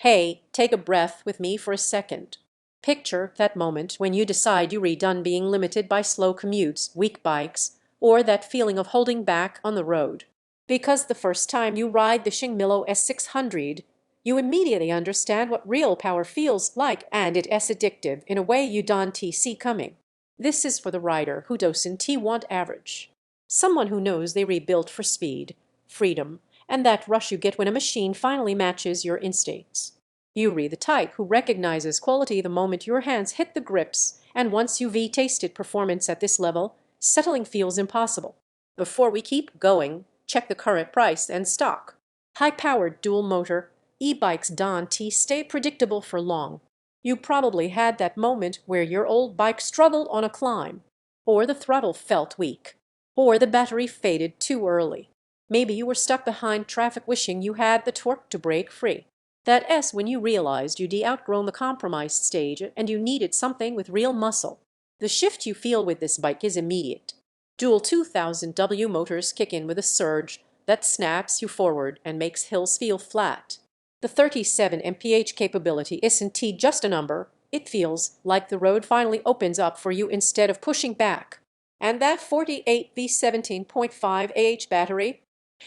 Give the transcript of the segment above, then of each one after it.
Hey, take a breath with me for a second. Picture that moment when you decide you're done being limited by slow commutes, weak bikes, or that feeling of holding back on the road. Because the first time you ride the Shengmilo S600, you immediately understand what real power feels like, and it's addictive in a way you don't see coming. This is for the rider who doesn't want average. Someone who knows they rebuilt for speed, freedom, and that rush you get when a machine finally matches your instincts. You're the type who recognizes quality the moment your hands hit the grips, and once you've tasted performance at this level, settling feels impossible. Before we keep going, check the current price and stock. High-powered dual-motor e-bikes don't stay predictable for long. You probably had that moment where your old bike struggled on a climb, or the throttle felt weak, or the battery faded too early. Maybe you were stuck behind traffic wishing you had the torque to break free. That's when you realized you'd outgrown the compromised stage and you needed something with real muscle. The shift you feel with this bike is immediate. Dual 2000W motors kick in with a surge that snaps you forward and makes hills feel flat. The 37 mph capability isn't just a number, it feels like the road finally opens up for you instead of pushing back. And that 48V 17.5Ah battery?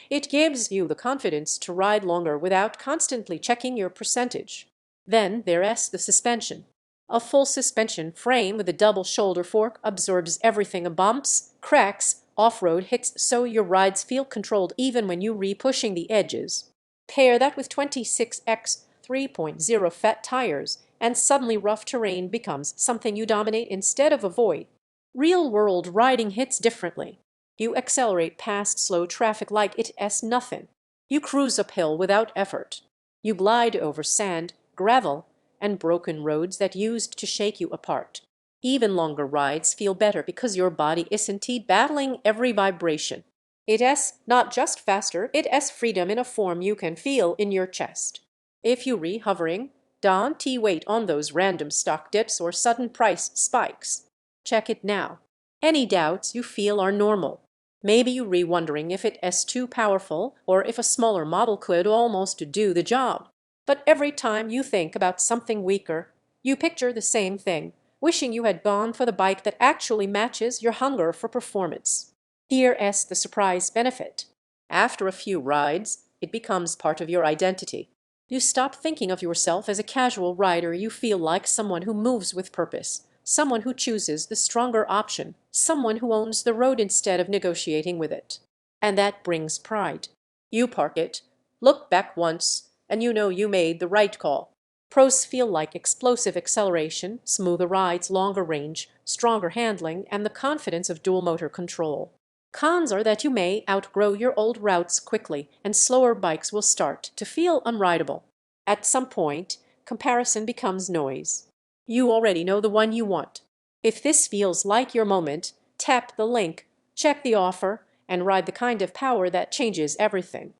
It gives you the confidence to ride longer without constantly checking your percentage. Then there's the suspension. A full suspension frame with a double shoulder fork absorbs everything: bumps, cracks, off-road hits, so your rides feel controlled even when you're pushing the edges. Pair that with 26x 3.0 fat tires, and suddenly rough terrain becomes something you dominate instead of avoid. Real-world riding hits differently. You accelerate past slow traffic like it's nothing. You cruise uphill without effort. You glide over sand, gravel, and broken roads that used to shake you apart. Even longer rides feel better because your body isn't battling every vibration. It's not just faster, it's freedom in a form you can feel in your chest. If you hovering, don't wait on those random stock dips or sudden price spikes. Check it now. Any doubts you feel are normal. Maybe you're wondering if it's too powerful or if a smaller model could almost do the job. But every time you think about something weaker, you picture the same thing, wishing you had gone for the bike that actually matches your hunger for performance. Here's the surprise benefit. After a few rides, it becomes part of your identity. You stop thinking of yourself as a casual rider. You feel like someone who moves with purpose, someone who chooses the stronger option, someone who owns the road instead of negotiating with it. And that brings pride. You park it, look back once, and you know you made the right call. Pros feel like explosive acceleration, smoother rides, longer range, stronger handling, and the confidence of dual motor control. Cons are that you may outgrow your old routes quickly, and slower bikes will start to feel unrideable. At some point, comparison becomes noise. You already know the one you want. If this feels like your moment, tap the link, check the offer, and ride the kind of power that changes everything.